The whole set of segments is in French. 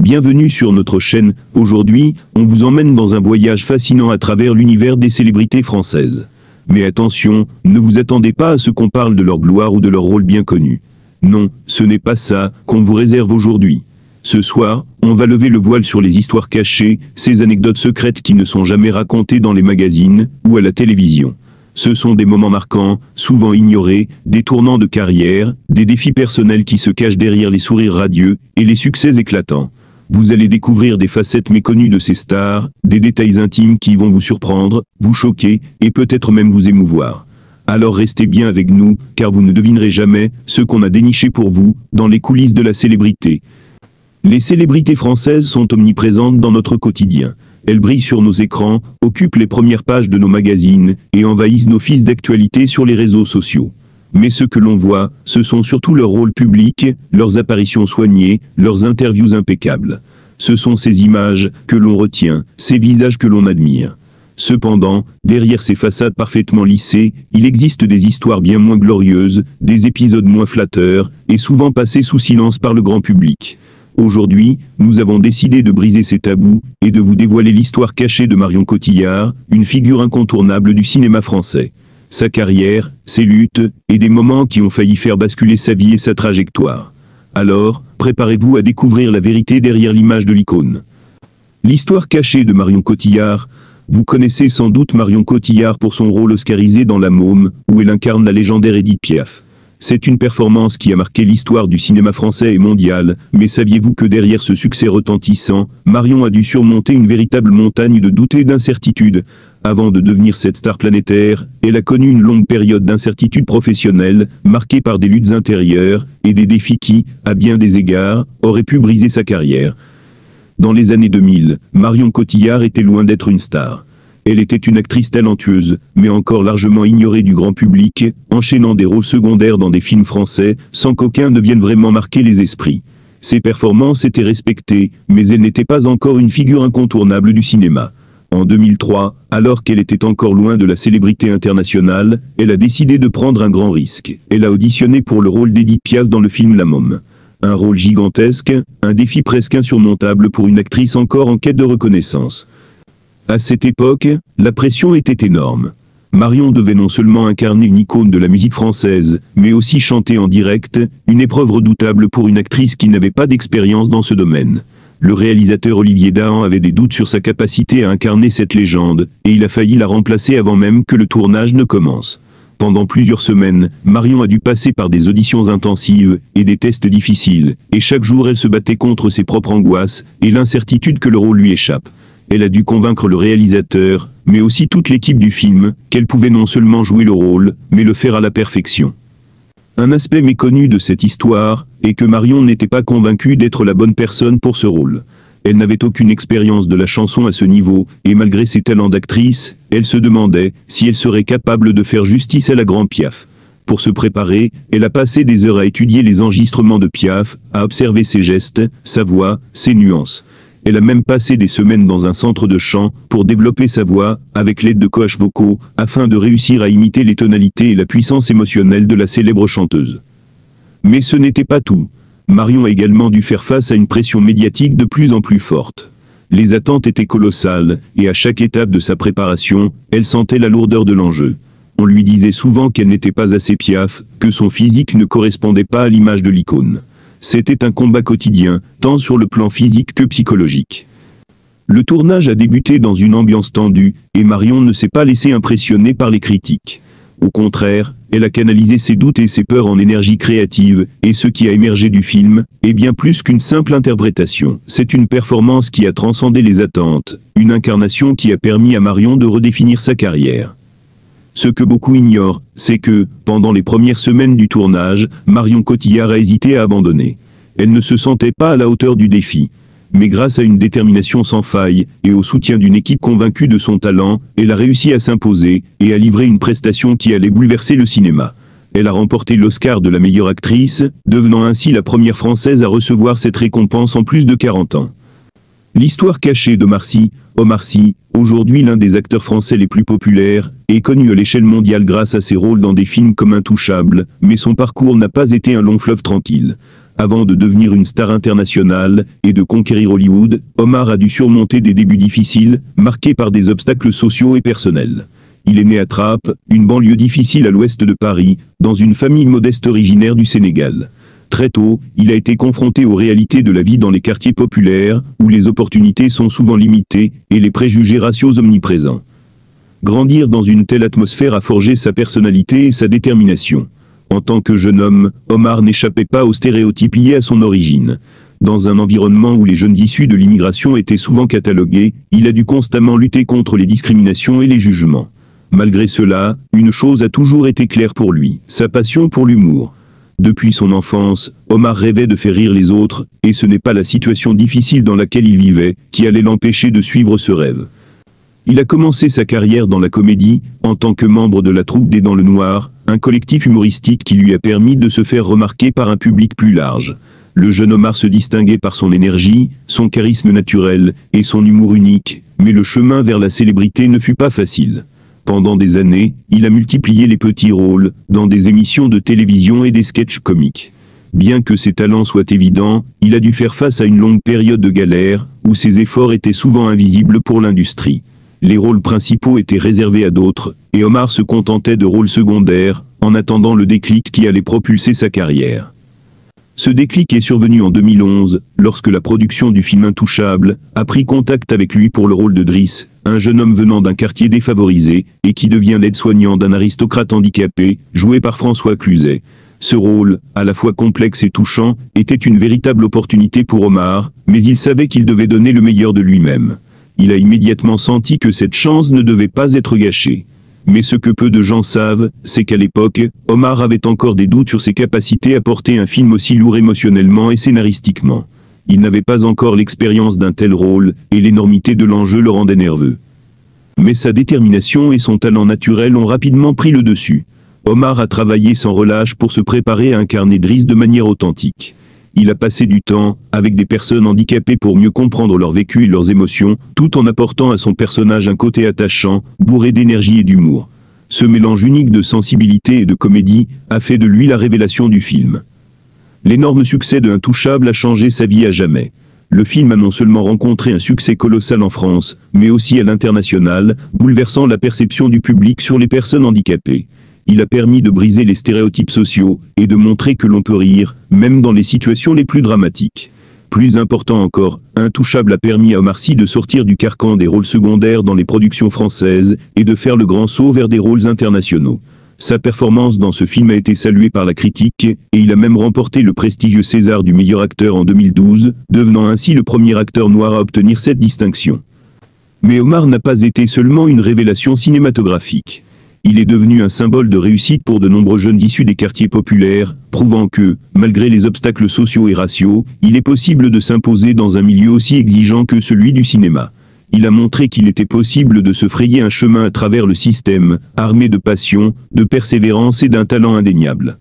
Bienvenue sur notre chaîne. Aujourd'hui, on vous emmène dans un voyage fascinant à travers l'univers des célébrités françaises. Mais attention, ne vous attendez pas à ce qu'on parle de leur gloire ou de leur rôle bien connu. Non, ce n'est pas ça qu'on vous réserve aujourd'hui. Ce soir, on va lever le voile sur les histoires cachées, ces anecdotes secrètes qui ne sont jamais racontées dans les magazines ou à la télévision. Ce sont des moments marquants, souvent ignorés, des tournants de carrière, des défis personnels qui se cachent derrière les sourires radieux et les succès éclatants. Vous allez découvrir des facettes méconnues de ces stars, des détails intimes qui vont vous surprendre, vous choquer et peut-être même vous émouvoir. Alors restez bien avec nous, car vous ne devinerez jamais ce qu'on a déniché pour vous dans les coulisses de la célébrité. Les célébrités françaises sont omniprésentes dans notre quotidien. Elles brillent sur nos écrans, occupent les premières pages de nos magazines et envahissent nos fils d'actualité sur les réseaux sociaux. Mais ce que l'on voit, ce sont surtout leurs rôles publics, leurs apparitions soignées, leurs interviews impeccables. Ce sont ces images que l'on retient, ces visages que l'on admire. Cependant, derrière ces façades parfaitement lissées, il existe des histoires bien moins glorieuses, des épisodes moins flatteurs, et souvent passés sous silence par le grand public. Aujourd'hui, nous avons décidé de briser ces tabous et de vous dévoiler l'histoire cachée de Marion Cotillard, une figure incontournable du cinéma français. Sa carrière, ses luttes et des moments qui ont failli faire basculer sa vie et sa trajectoire. Alors, préparez-vous à découvrir la vérité derrière l'image de l'icône. L'histoire cachée de Marion Cotillard. Vous connaissez sans doute Marion Cotillard pour son rôle oscarisé dans La Môme, où elle incarne la légendaire Édith Piaf. C'est une performance qui a marqué l'histoire du cinéma français et mondial, mais saviez-vous que derrière ce succès retentissant, Marion a dû surmonter une véritable montagne de doutes et d'incertitudes. Avant de devenir cette star planétaire, elle a connu une longue période d'incertitude professionnelle, marquée par des luttes intérieures et des défis qui, à bien des égards, auraient pu briser sa carrière. Dans les années 2000, Marion Cotillard était loin d'être une star. Elle était une actrice talentueuse, mais encore largement ignorée du grand public, enchaînant des rôles secondaires dans des films français, sans qu'aucun ne vienne vraiment marquer les esprits. Ses performances étaient respectées, mais elle n'était pas encore une figure incontournable du cinéma. En 2003, alors qu'elle était encore loin de la célébrité internationale, elle a décidé de prendre un grand risque. Elle a auditionné pour le rôle d'Édith Piaf dans le film La Môme. Un rôle gigantesque, un défi presque insurmontable pour une actrice encore en quête de reconnaissance. À cette époque, la pression était énorme. Marion devait non seulement incarner une icône de la musique française, mais aussi chanter en direct, une épreuve redoutable pour une actrice qui n'avait pas d'expérience dans ce domaine. Le réalisateur Olivier Dahan avait des doutes sur sa capacité à incarner cette légende, et il a failli la remplacer avant même que le tournage ne commence. Pendant plusieurs semaines, Marion a dû passer par des auditions intensives et des tests difficiles, et chaque jour elle se battait contre ses propres angoisses et l'incertitude que le rôle lui échappe. Elle a dû convaincre le réalisateur, mais aussi toute l'équipe du film, qu'elle pouvait non seulement jouer le rôle, mais le faire à la perfection. Un aspect méconnu de cette histoire est que Marion n'était pas convaincue d'être la bonne personne pour ce rôle. Elle n'avait aucune expérience de la chanson à ce niveau, et malgré ses talents d'actrice, elle se demandait si elle serait capable de faire justice à la grande Piaf. Pour se préparer, elle a passé des heures à étudier les enregistrements de Piaf, à observer ses gestes, sa voix, ses nuances. Elle a même passé des semaines dans un centre de chant pour développer sa voix, avec l'aide de coachs vocaux, afin de réussir à imiter les tonalités et la puissance émotionnelle de la célèbre chanteuse. Mais ce n'était pas tout. Marion a également dû faire face à une pression médiatique de plus en plus forte. Les attentes étaient colossales, et à chaque étape de sa préparation, elle sentait la lourdeur de l'enjeu. On lui disait souvent qu'elle n'était pas assez Piaf, que son physique ne correspondait pas à l'image de l'icône. C'était un combat quotidien, tant sur le plan physique que psychologique. Le tournage a débuté dans une ambiance tendue, et Marion ne s'est pas laissée impressionner par les critiques. Au contraire, elle a canalisé ses doutes et ses peurs en énergie créative, et ce qui a émergé du film est bien plus qu'une simple interprétation. C'est une performance qui a transcendé les attentes, une incarnation qui a permis à Marion de redéfinir sa carrière. Ce que beaucoup ignorent, c'est que, pendant les premières semaines du tournage, Marion Cotillard a hésité à abandonner. Elle ne se sentait pas à la hauteur du défi. Mais grâce à une détermination sans faille, et au soutien d'une équipe convaincue de son talent, elle a réussi à s'imposer, et à livrer une prestation qui allait bouleverser le cinéma. Elle a remporté l'Oscar de la meilleure actrice, devenant ainsi la première Française à recevoir cette récompense en plus de 40 ans. L'histoire cachée d'Omar Sy. Omar Sy, aujourd'hui l'un des acteurs français les plus populaires, est connu à l'échelle mondiale grâce à ses rôles dans des films comme Intouchables, mais son parcours n'a pas été un long fleuve tranquille. Avant de devenir une star internationale et de conquérir Hollywood, Omar a dû surmonter des débuts difficiles, marqués par des obstacles sociaux et personnels. Il est né à Trappes, une banlieue difficile à l'ouest de Paris, dans une famille modeste originaire du Sénégal. Très tôt, il a été confronté aux réalités de la vie dans les quartiers populaires, où les opportunités sont souvent limitées et les préjugés raciaux omniprésents. Grandir dans une telle atmosphère a forgé sa personnalité et sa détermination. En tant que jeune homme, Omar n'échappait pas aux stéréotypes liés à son origine. Dans un environnement où les jeunes issus de l'immigration étaient souvent catalogués, il a dû constamment lutter contre les discriminations et les jugements. Malgré cela, une chose a toujours été claire pour lui, sa passion pour l'humour. Depuis son enfance, Omar rêvait de faire rire les autres, et ce n'est pas la situation difficile dans laquelle il vivait qui allait l'empêcher de suivre ce rêve. Il a commencé sa carrière dans la comédie, en tant que membre de la troupe des Dents le Noir, un collectif humoristique qui lui a permis de se faire remarquer par un public plus large. Le jeune Omar se distinguait par son énergie, son charisme naturel et son humour unique, mais le chemin vers la célébrité ne fut pas facile. Pendant des années, il a multiplié les petits rôles, dans des émissions de télévision et des sketchs comiques. Bien que ses talents soient évidents, il a dû faire face à une longue période de galère, où ses efforts étaient souvent invisibles pour l'industrie. Les rôles principaux étaient réservés à d'autres, et Omar se contentait de rôles secondaires, en attendant le déclic qui allait propulser sa carrière. Ce déclic est survenu en 2011, lorsque la production du film Intouchable a pris contact avec lui pour le rôle de Driss, un jeune homme venant d'un quartier défavorisé, et qui devient l'aide-soignant d'un aristocrate handicapé, joué par François Cluzet. Ce rôle, à la fois complexe et touchant, était une véritable opportunité pour Omar, mais il savait qu'il devait donner le meilleur de lui-même. Il a immédiatement senti que cette chance ne devait pas être gâchée. Mais ce que peu de gens savent, c'est qu'à l'époque, Omar avait encore des doutes sur ses capacités à porter un film aussi lourd émotionnellement et scénaristiquement. Il n'avait pas encore l'expérience d'un tel rôle, et l'énormité de l'enjeu le rendait nerveux. Mais sa détermination et son talent naturel ont rapidement pris le dessus. Omar a travaillé sans relâche pour se préparer à incarner Driss de manière authentique. Il a passé du temps avec des personnes handicapées pour mieux comprendre leur vécu et leurs émotions, tout en apportant à son personnage un côté attachant, bourré d'énergie et d'humour. Ce mélange unique de sensibilité et de comédie a fait de lui la révélation du film. L'énorme succès de Intouchable a changé sa vie à jamais. Le film a non seulement rencontré un succès colossal en France, mais aussi à l'international, bouleversant la perception du public sur les personnes handicapées. Il a permis de briser les stéréotypes sociaux et de montrer que l'on peut rire, même dans les situations les plus dramatiques. Plus important encore, Intouchable a permis à Omar Sy de sortir du carcan des rôles secondaires dans les productions françaises et de faire le grand saut vers des rôles internationaux. Sa performance dans ce film a été saluée par la critique, et il a même remporté le prestigieux César du meilleur acteur en 2012, devenant ainsi le premier acteur noir à obtenir cette distinction. Mais Omar n'a pas été seulement une révélation cinématographique. Il est devenu un symbole de réussite pour de nombreux jeunes issus des quartiers populaires, prouvant que, malgré les obstacles sociaux et raciaux, il est possible de s'imposer dans un milieu aussi exigeant que celui du cinéma. Il a montré qu'il était possible de se frayer un chemin à travers le système, armé de passion, de persévérance et d'un talent indéniable.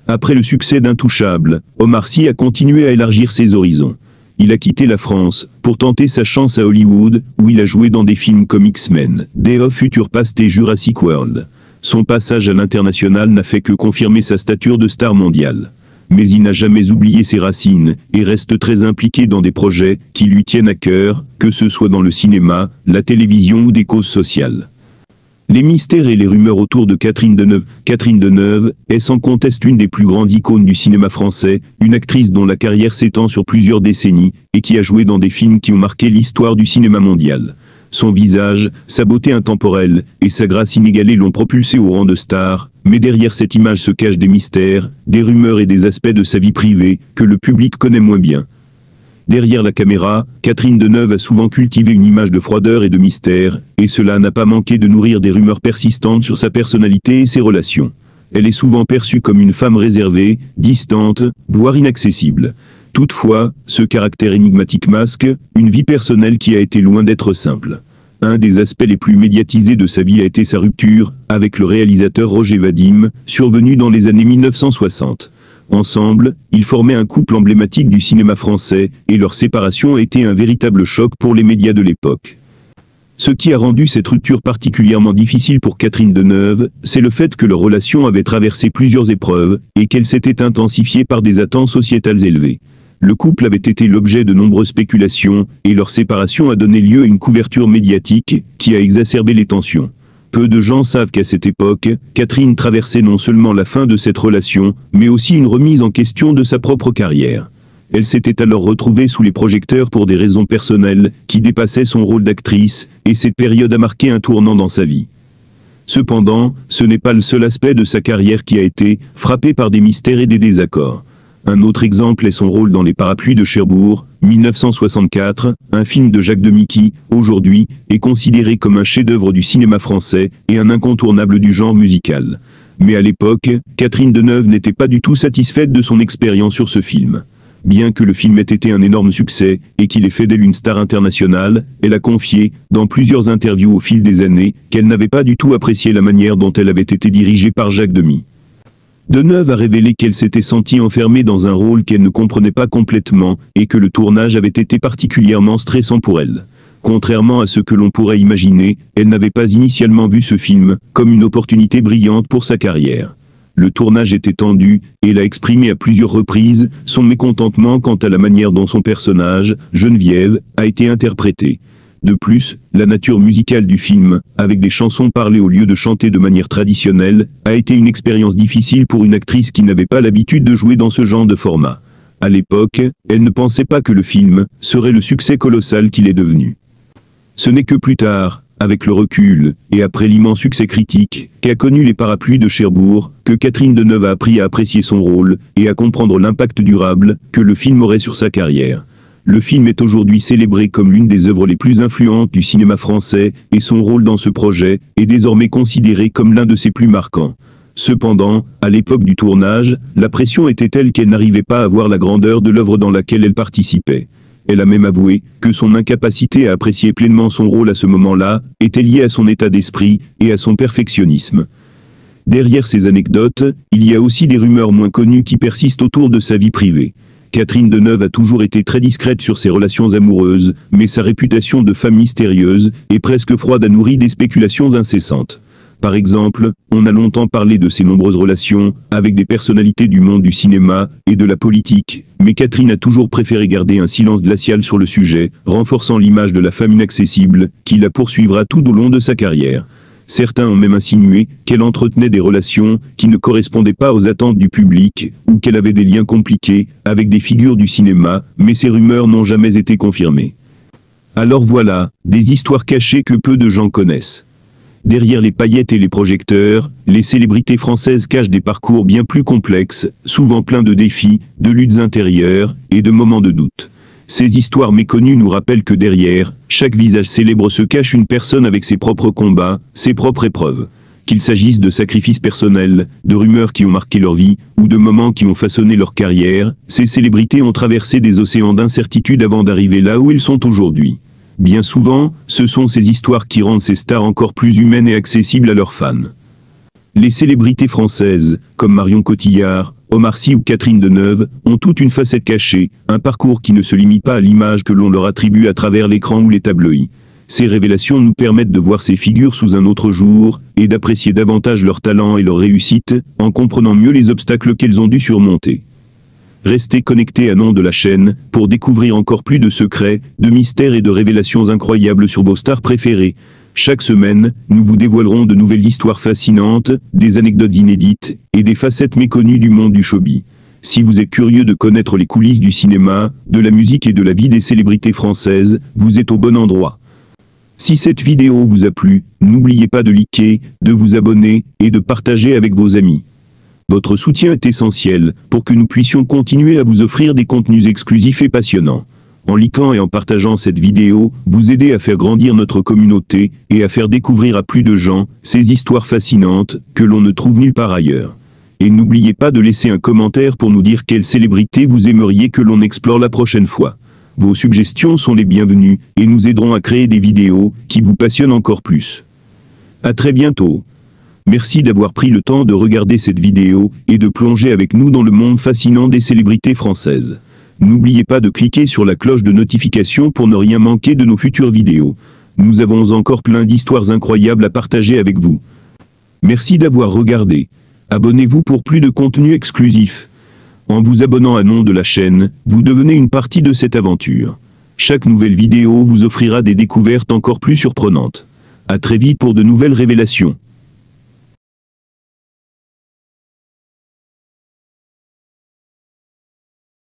Après le succès d'Intouchable, Omar Sy a continué à élargir ses horizons. Il a quitté la France pour tenter sa chance à Hollywood, où il a joué dans des films comme X-Men, Day of Future Past et Jurassic World. Son passage à l'international n'a fait que confirmer sa stature de star mondiale. Mais il n'a jamais oublié ses racines, et reste très impliqué dans des projets qui lui tiennent à cœur, que ce soit dans le cinéma, la télévision ou des causes sociales. Les mystères et les rumeurs autour de Catherine Deneuve. Catherine Deneuve est sans conteste une des plus grandes icônes du cinéma français, une actrice dont la carrière s'étend sur plusieurs décennies, et qui a joué dans des films qui ont marqué l'histoire du cinéma mondial. Son visage, sa beauté intemporelle, et sa grâce inégalée l'ont propulsée au rang de star, mais derrière cette image se cachent des mystères, des rumeurs et des aspects de sa vie privée, que le public connaît moins bien. Derrière la caméra, Catherine Deneuve a souvent cultivé une image de froideur et de mystère, et cela n'a pas manqué de nourrir des rumeurs persistantes sur sa personnalité et ses relations. Elle est souvent perçue comme une femme réservée, distante, voire inaccessible. Toutefois, ce caractère énigmatique masque une vie personnelle qui a été loin d'être simple. Un des aspects les plus médiatisés de sa vie a été sa rupture avec le réalisateur Roger Vadim, survenu dans les années 1960. Ensemble, ils formaient un couple emblématique du cinéma français, et leur séparation a été un véritable choc pour les médias de l'époque. Ce qui a rendu cette rupture particulièrement difficile pour Catherine Deneuve, c'est le fait que leur relation avait traversé plusieurs épreuves, et qu'elle s'était intensifiée par des attentes sociétales élevées. Le couple avait été l'objet de nombreuses spéculations, et leur séparation a donné lieu à une couverture médiatique, qui a exacerbé les tensions. Peu de gens savent qu'à cette époque, Catherine traversait non seulement la fin de cette relation, mais aussi une remise en question de sa propre carrière. Elle s'était alors retrouvée sous les projecteurs pour des raisons personnelles, qui dépassaient son rôle d'actrice, et cette période a marqué un tournant dans sa vie. Cependant, ce n'est pas le seul aspect de sa carrière qui a été frappé par des mystères et des désaccords. Un autre exemple est son rôle dans Les Parapluies de Cherbourg, 1964, un film de Jacques Demy qui, aujourd'hui, est considéré comme un chef-d'œuvre du cinéma français et un incontournable du genre musical. Mais à l'époque, Catherine Deneuve n'était pas du tout satisfaite de son expérience sur ce film. Bien que le film ait été un énorme succès et qu'il ait fait d'elle une star internationale, elle a confié, dans plusieurs interviews au fil des années, qu'elle n'avait pas du tout apprécié la manière dont elle avait été dirigée par Jacques Demy. Deneuve a révélé qu'elle s'était sentie enfermée dans un rôle qu'elle ne comprenait pas complètement et que le tournage avait été particulièrement stressant pour elle. Contrairement à ce que l'on pourrait imaginer, elle n'avait pas initialement vu ce film comme une opportunité brillante pour sa carrière. Le tournage était tendu, et elle a exprimé à plusieurs reprises son mécontentement quant à la manière dont son personnage, Geneviève, a été interprété. De plus, la nature musicale du film, avec des chansons parlées au lieu de chanter de manière traditionnelle, a été une expérience difficile pour une actrice qui n'avait pas l'habitude de jouer dans ce genre de format. À l'époque, elle ne pensait pas que le film serait le succès colossal qu'il est devenu. Ce n'est que plus tard, avec le recul, et après l'immense succès critique qu'a connu Les Parapluies de Cherbourg, que Catherine Deneuve a appris à apprécier son rôle, et à comprendre l'impact durable que le film aurait sur sa carrière. Le film est aujourd'hui célébré comme l'une des œuvres les plus influentes du cinéma français, et son rôle dans ce projet est désormais considéré comme l'un de ses plus marquants. Cependant, à l'époque du tournage, la pression était telle qu'elle n'arrivait pas à voir la grandeur de l'œuvre dans laquelle elle participait. Elle a même avoué que son incapacité à apprécier pleinement son rôle à ce moment-là était liée à son état d'esprit et à son perfectionnisme. Derrière ces anecdotes, il y a aussi des rumeurs moins connues qui persistent autour de sa vie privée. Catherine Deneuve a toujours été très discrète sur ses relations amoureuses, mais sa réputation de femme mystérieuse et presque froide a nourri des spéculations incessantes. Par exemple, on a longtemps parlé de ses nombreuses relations avec des personnalités du monde du cinéma et de la politique, mais Catherine a toujours préféré garder un silence glacial sur le sujet, renforçant l'image de la femme inaccessible, qui la poursuivra tout au long de sa carrière. Certains ont même insinué qu'elle entretenait des relations qui ne correspondaient pas aux attentes du public, ou qu'elle avait des liens compliqués avec des figures du cinéma, mais ces rumeurs n'ont jamais été confirmées. Alors voilà, des histoires cachées que peu de gens connaissent. Derrière les paillettes et les projecteurs, les célébrités françaises cachent des parcours bien plus complexes, souvent pleins de défis, de luttes intérieures et de moments de doute. Ces histoires méconnues nous rappellent que derrière chaque visage célèbre se cache une personne avec ses propres combats, ses propres épreuves. Qu'il s'agisse de sacrifices personnels, de rumeurs qui ont marqué leur vie, ou de moments qui ont façonné leur carrière, ces célébrités ont traversé des océans d'incertitude avant d'arriver là où elles sont aujourd'hui. Bien souvent, ce sont ces histoires qui rendent ces stars encore plus humaines et accessibles à leurs fans. Les célébrités françaises, comme Marion Cotillard, Omar Sy ou Catherine Deneuve, ont toute une facette cachée, un parcours qui ne se limite pas à l'image que l'on leur attribue à travers l'écran ou les tabloïds. Ces révélations nous permettent de voir ces figures sous un autre jour, et d'apprécier davantage leur talent et leur réussite, en comprenant mieux les obstacles qu'elles ont dû surmonter. Restez connectés à Nom de la chaîne, pour découvrir encore plus de secrets, de mystères et de révélations incroyables sur vos stars préférées. Chaque semaine, nous vous dévoilerons de nouvelles histoires fascinantes, des anecdotes inédites, et des facettes méconnues du monde du showbiz. Si vous êtes curieux de connaître les coulisses du cinéma, de la musique et de la vie des célébrités françaises, vous êtes au bon endroit. Si cette vidéo vous a plu, n'oubliez pas de liker, de vous abonner, et de partager avec vos amis. Votre soutien est essentiel pour que nous puissions continuer à vous offrir des contenus exclusifs et passionnants. En likant et en partageant cette vidéo, vous aidez à faire grandir notre communauté et à faire découvrir à plus de gens ces histoires fascinantes que l'on ne trouve nulle part ailleurs. Et n'oubliez pas de laisser un commentaire pour nous dire quelle célébrité vous aimeriez que l'on explore la prochaine fois. Vos suggestions sont les bienvenues et nous aiderons à créer des vidéos qui vous passionnent encore plus. À très bientôt. Merci d'avoir pris le temps de regarder cette vidéo et de plonger avec nous dans le monde fascinant des célébrités françaises. N'oubliez pas de cliquer sur la cloche de notification pour ne rien manquer de nos futures vidéos. Nous avons encore plein d'histoires incroyables à partager avec vous. Merci d'avoir regardé. Abonnez-vous pour plus de contenu exclusif. En vous abonnant à nom de la chaîne, vous devenez une partie de cette aventure. Chaque nouvelle vidéo vous offrira des découvertes encore plus surprenantes. À très vite pour de nouvelles révélations.